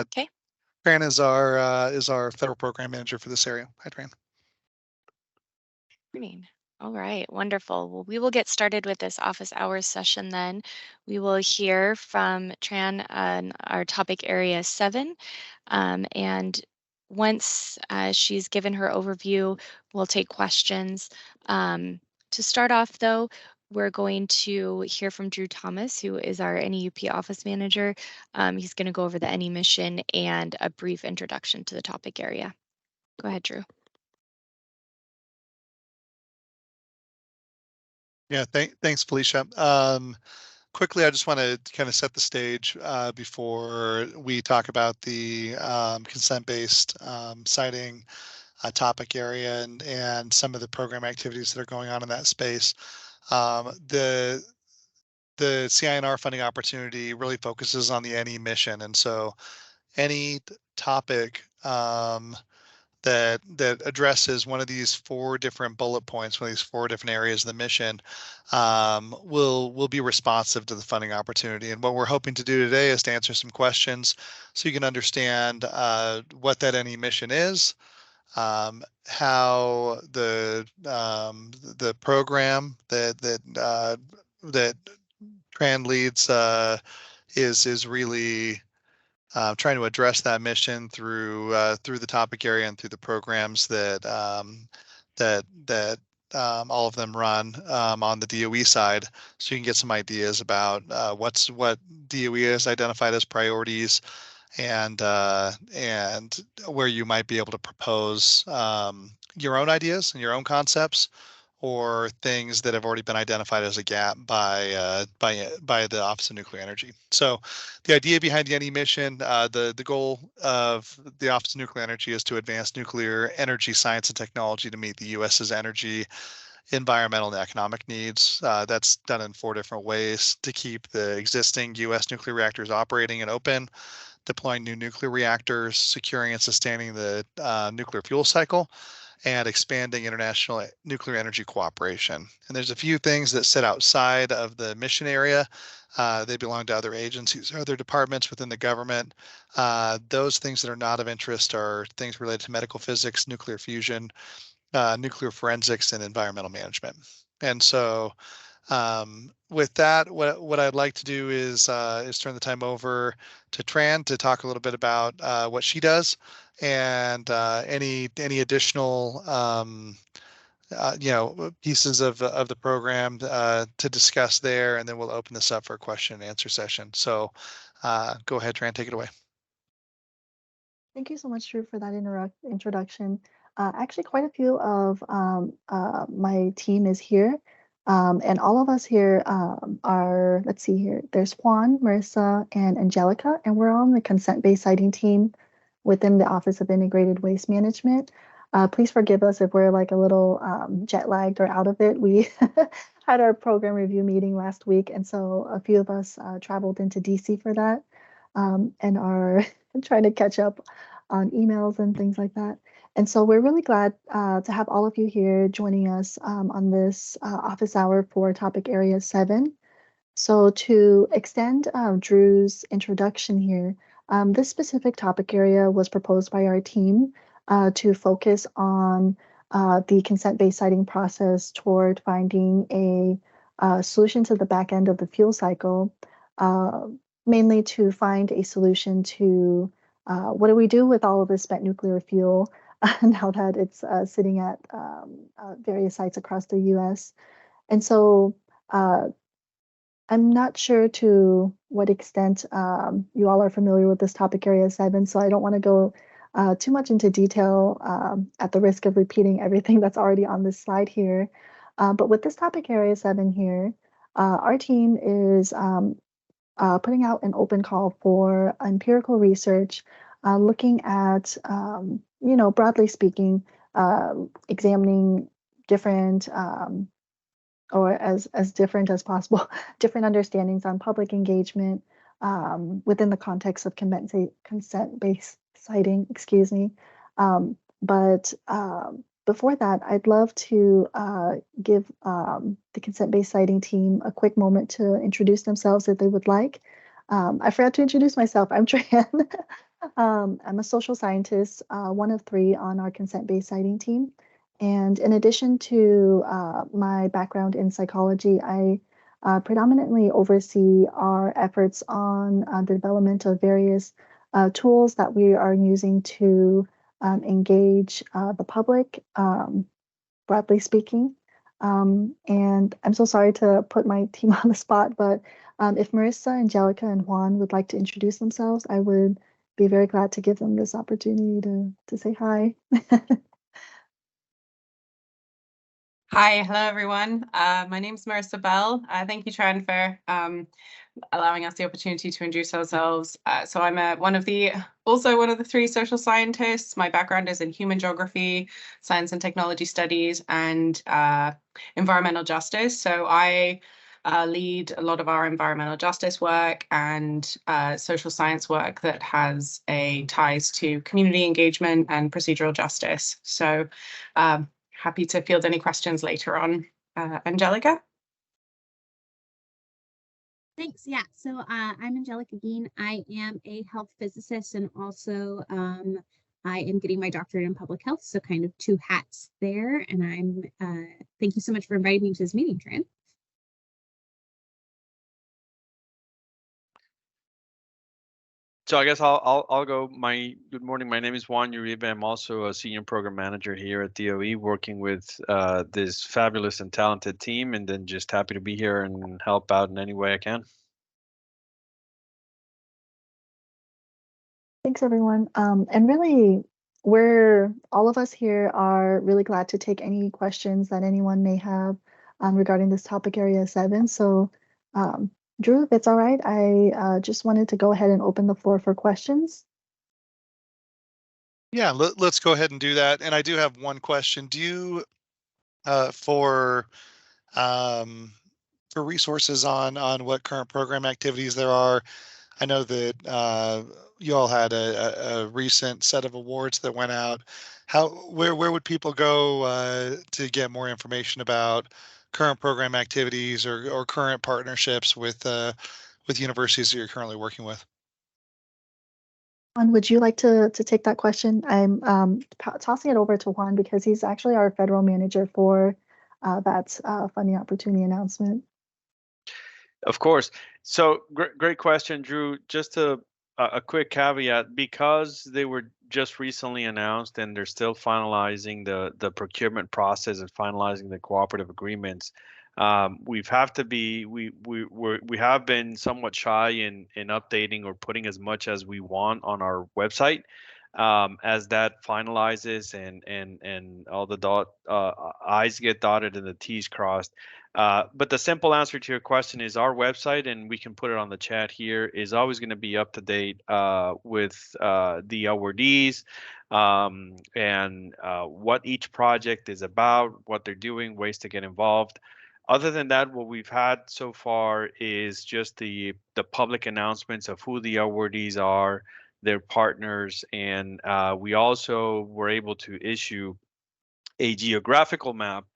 Okay. Tran is our federal program manager for this area. Hi, Tran. Morning. All right, wonderful. Well, we will get started with this office hours session then. We will hear from Tran on our topic area 7. And once she's given her overview, we'll take questions. To start off, though, we're going to hear from Drew Thomas, who is our NEUP office manager. He's going to go over the NE mission and a brief introduction to the topic area. Go ahead, Drew. Yeah, thanks, Felicia. Quickly, I just want to kind of set the stage before we talk about the consent-based siting topic area and some of the program activities that are going on in that space. The CINR funding opportunity really focuses on the NE mission, and so any topic that addresses one of these 4 different bullet points, one of these 4 different areas of the mission, will be responsive to the funding opportunity. And what we're hoping to do today is to answer some questions so you can understand what that NE mission is, how the program that Tran leads is really trying to address that mission through the topic area and through the programs that all of them run on the DOE side, so you can get some ideas about what DOE has identified as priorities and where you might be able to propose your own ideas and your own concepts or things that have already been identified as a gap by the Office of Nuclear Energy. So the idea behind the NE mission, the goal of the Office of Nuclear Energy is to advance nuclear energy science and technology to meet the US's energy, environmental, and economic needs. That's done in 4 different ways: to keep the existing US nuclear reactors operating and open, deploying new nuclear reactors, securing and sustaining the nuclear fuel cycle, and expanding international nuclear energy cooperation. And there's a few things that sit outside of the mission area. They belong to other agencies or other departments within the government. Those things that are not of interest are things related to medical physics, nuclear fusion, nuclear forensics, and environmental management. And so with that, what I'd like to do is turn the time over to Tran to talk a little bit about what she does and any additional pieces of the program to discuss there, and then we'll open this up for a question and answer session. So go ahead, Tran, take it away. Thank you so much, Drew, for that introduction. Actually, quite a few of my team is here, and all of us here are, let's see here, there's Juan, Marissa, and Angelica, and we're all on the consent-based siting team within the Office of Integrated Waste Management. Please forgive us if we're like a little jet lagged or out of it. We had our program review meeting last week, and so a few of us traveled into DC for that and are trying to catch up on emails and things like that. And so we're really glad to have all of you here joining us on this office hour for topic area 7. So to extend Drew's introduction here, this specific topic area was proposed by our team to focus on the consent-based siting process toward finding a solution to the back end of the fuel cycle, mainly to find a solution to what do we do with all of this spent nuclear fuel now that it's sitting at various sites across the US. And so I'm not sure to what extent you all are familiar with this topic area 7, so I don't want to go too much into detail at the risk of repeating everything that's already on this slide here. But with this topic area 7 here, our team is putting out an open call for empirical research, looking at, broadly speaking, examining different or as different as possible, different understandings on public engagement within the context of consent-based siting, excuse me. But before that, I'd love to give the consent-based siting team a quick moment to introduce themselves if they would like. I forgot to introduce myself. I'm Tran. I'm a social scientist, one of 3 on our consent-based citing team. And in addition to my background in psychology, I predominantly oversee our efforts on the development of various tools that we are using to engage the public, broadly speaking. And I'm so sorry to put my team on the spot, but if Marissa, Angelica, and Juan would like to introduce themselves, I would be very glad to give them this opportunity to say hi. Hi, hello everyone. My name is Marissa Bell. Thank you, Tran, for allowing us the opportunity to introduce ourselves. So I'm also one of the 3 social scientists. My background is in human geography, science and technology studies, and environmental justice. So I lead a lot of our environmental justice work and social science work that has ties to community engagement and procedural justice. So happy to field any questions later on. Angelica? Thanks. Yeah. So I'm Angelica Geen. I am a health physicist and also I am getting my doctorate in public health. So kind of 2 hats there. And thank you so much for inviting me to this meeting, Tran. So I guess I'll go. Good morning. My name is Juan Uribe. I'm also a senior program manager here at DOE, working with this fabulous and talented team, and then just happy to be here and help out in any way I can. Thanks, everyone. And really, all of us here are really glad to take any questions that anyone may have regarding this topic area 7. So, Drew, if it's all right, I just wanted to go ahead and open the floor for questions. Yeah, let's go ahead and do that. And I do have one question. Do you, for resources on what current program activities there are, I know that you all had a recent set of awards that went out. Where would people go to get more information about current program activities or current partnerships with universities that you're currently working with? Juan, would you like to take that question? I'm tossing it over to Juan because he's actually our federal manager for that funding opportunity announcement. Of course. So great question, Drew. Just a quick caveat, because they were just recently announced and they're still finalizing the procurement process and finalizing the cooperative agreements. We have been somewhat shy in updating or putting as much as we want on our website. As that finalizes and all the I's get dotted and the T's crossed. But the simple answer to your question is our website, and we can put it on the chat here, is always going to be up to date with the awardees and what each project is about, what they're doing, ways to get involved. Other than that, what we've had so far is just the public announcements of who the awardees are, their partners, and we also were able to issue a geographical map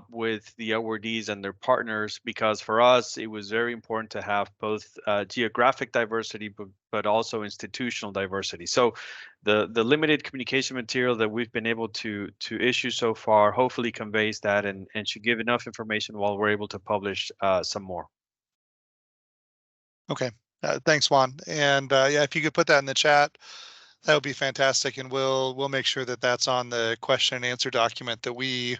with the awardees and their partners, because for us it was very important to have both geographic diversity but also institutional diversity. So the limited communication material that we've been able to issue so far hopefully conveys that and should give enough information while we're able to publish some more. Okay. Thanks, Juan. And yeah, if you could put that in the chat, that would be fantastic. And we'll make sure that that's on the question and answer document that we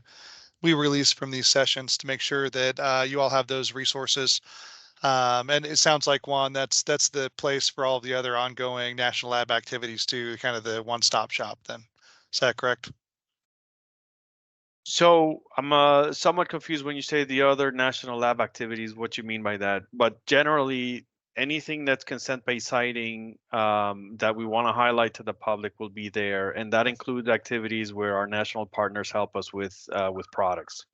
release from these sessions to make sure that you all have those resources. And it sounds like, Juan, that's the place for all the other ongoing national lab activities too, kind of the one-stop shop then. Is that correct? So I'm somewhat confused when you say the other national lab activities, what you mean by that. But generally, anything that's consent-based citing that we want to highlight to the public will be there, and that includes activities where our national partners help us with products.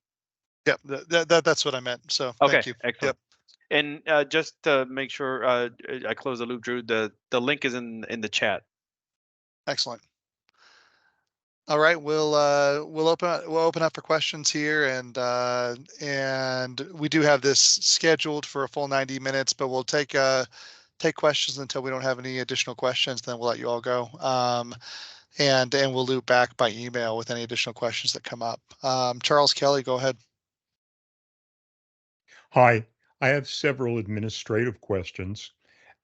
Yep, that's what I meant. So okay, thank you. Excellent. Yep. And just to make sure I close the loop, Drew, the link is in the chat. Excellent. All right, we'll open up for questions here, and we do have this scheduled for a full 90 minutes, but we'll take take questions until we don't have any additional questions. Then we'll let you all go. And we'll loop back by email with any additional questions that come up. Charles Kelly, go ahead. Hi, I have several administrative questions.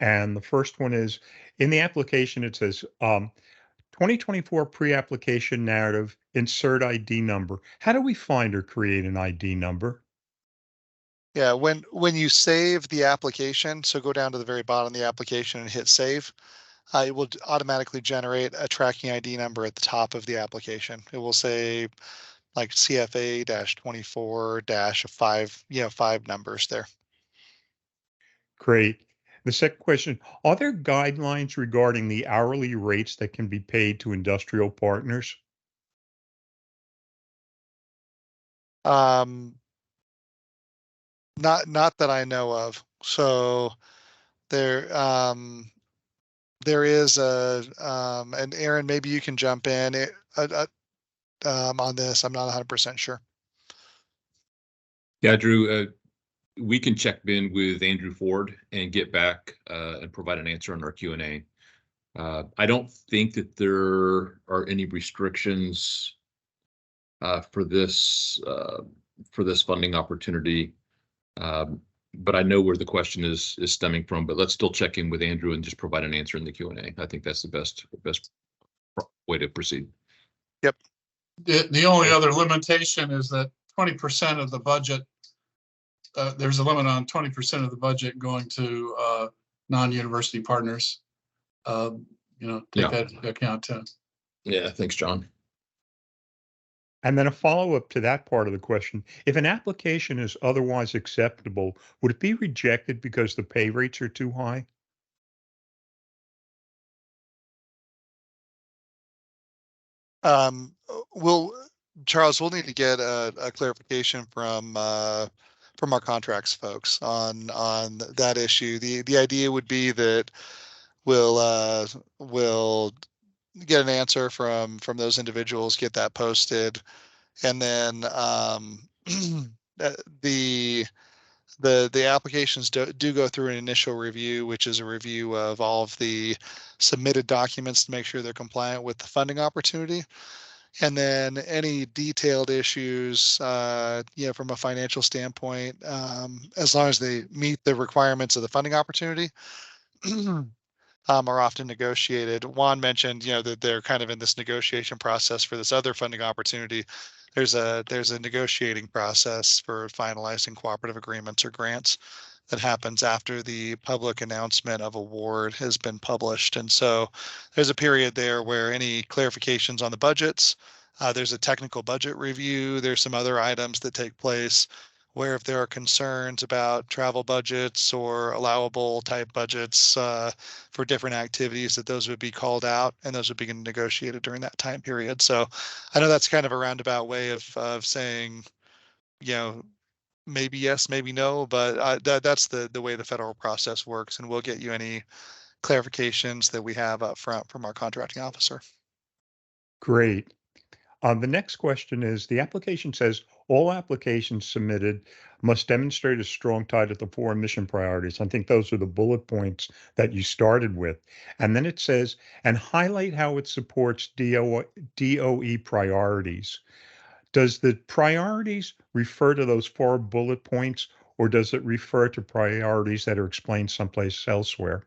And the first one is, in the application, it says 2024 pre-application narrative, insert ID number. How do we find or create an ID number? Yeah, when you save the application, so go down to the very bottom of the application and hit save, it will automatically generate a tracking ID number at the top of the application. It will say like CFA-24-5, 5 numbers there. Great. The second question, are there guidelines regarding the hourly rates that can be paid to industrial partners? Not that I know of. So there is and Aaron, maybe you can jump in on this. I'm not 100% sure. Yeah, Drew, we can check in with Andrew Ford and get back and provide an answer on our Q&A. I don't think that there are any restrictions for this funding opportunity, but I know where the question is stemming from. But let's still check in with Andrew and just provide an answer in the Q&A. I think that's the best way to proceed. Yep. The only other limitation is that 20% of the budget, there's a limit on 20% of the budget going to non-university partners. Take that into account too. Yeah, thanks, John. And then a follow-up to that part of the question, if an application is otherwise acceptable, would it be rejected because the pay rates are too high? Charles, we'll need to get a clarification from our contracts folks on that issue. The idea would be that we'll get an answer from those individuals, get that posted, and then the applications do go through an initial review, which is a review of all of the submitted documents to make sure they're compliant with the funding opportunity. And then any detailed issues, from a financial standpoint, as long as they meet the requirements of the funding opportunity, are often negotiated. Juan mentioned, that they're kind of in this negotiation process for this other funding opportunity. There's a negotiating process for finalizing cooperative agreements or grants that happens after the public announcement of award has been published. And so there's a period there where any clarifications on the budgets, there's a technical budget review, there's some other items that take place where if there are concerns about travel budgets or allowable type budgets for different activities, that those would be called out and those would be negotiated during that time period. So I know that's kind of a roundabout way of saying, maybe yes, maybe no, but that's the way the federal process works, and we'll get you any clarifications that we have up front from our contracting officer. Great. The next question is, the application says all applications submitted must demonstrate a strong tie to the 4 mission priorities. I think those are the bullet points that you started with. And then it says, and highlight how it supports DOE priorities. Does the priorities refer to those 4 bullet points, or does it refer to priorities that are explained someplace elsewhere?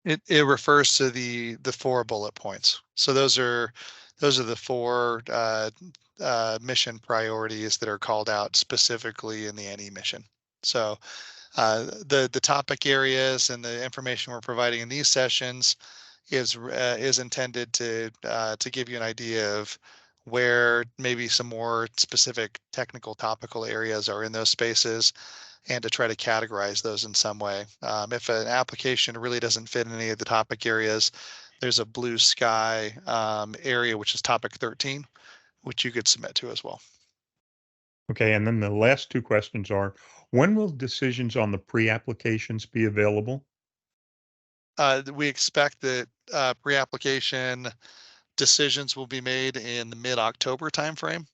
It refers to the 4 bullet points. So those are the 4 mission priorities that are called out specifically in the NE mission. So the topic areas and the information we're providing in these sessions is intended to give you an idea of where maybe some more specific technical topical areas are in those spaces, and to try to categorize those in some way. If an application really doesn't fit in any of the topic areas, there's a blue sky area, which is topic 13, which you could submit to as well. Okay, and then the last 2 questions are, when will decisions on the pre-applications be available? We expect that pre-application decisions will be made in the mid-October timeframe,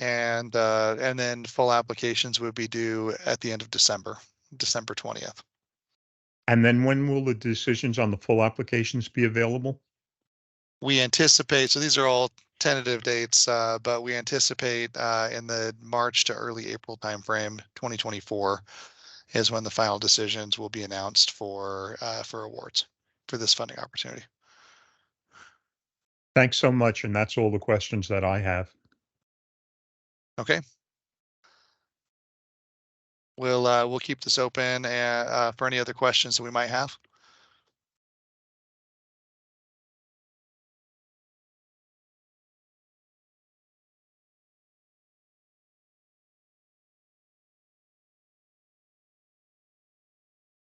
and then full applications would be due at the end of December 20th. And then when will the decisions on the full applications be available? We anticipate, so these are all tentative dates, but we anticipate in the March to early April timeframe, 2024 is when the final decisions will be announced for awards for this funding opportunity. Thanks so much. And that's all the questions that I have. Okay. We'll keep this open for any other questions that we might have.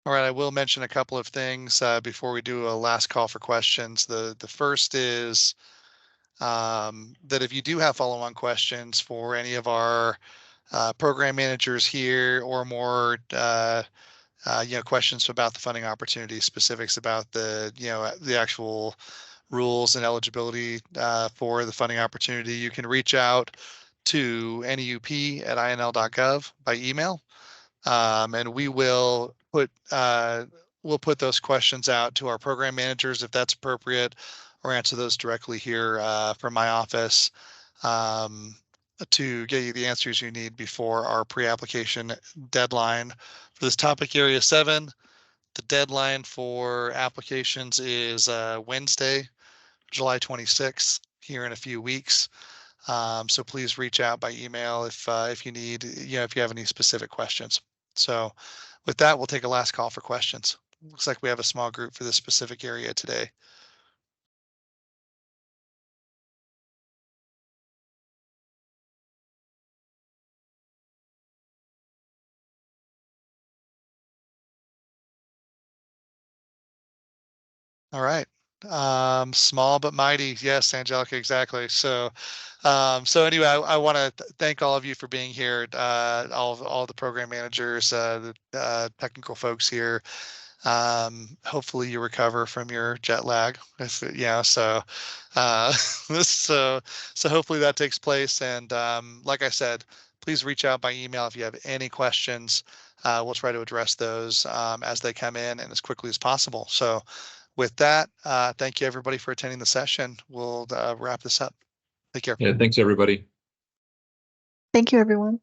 All right, I will mention a couple of things before we do a last call for questions. The first is that if you do have follow-on questions for any of our program managers here or more, questions about the funding opportunity, specifics about the actual rules and eligibility for the funding opportunity, you can reach out to neup@inl.gov by email, and we'll put those questions out to our program managers if that's appropriate, or answer those directly here from my office to get you the answers you need before our pre-application deadline for this topic area 7. The deadline for applications is Wednesday, July 26th, here in a few weeks. So please reach out by email if you need, if you have any specific questions. So with that, we'll take a last call for questions. Looks like we have a small group for this specific area today. All right. Small but mighty. Yes, Angelica, exactly. So anyway, I want to thank all of you for being here. All the program managers, the technical folks here. Hopefully you recover from your jet lag. So hopefully that takes place. And like I said, please reach out by email if you have any questions. We'll try to address those as they come in and as quickly as possible. So with that, thank you everybody for attending the session. We'll wrap this up. Take care. Yeah, thanks everybody. Thank you, everyone.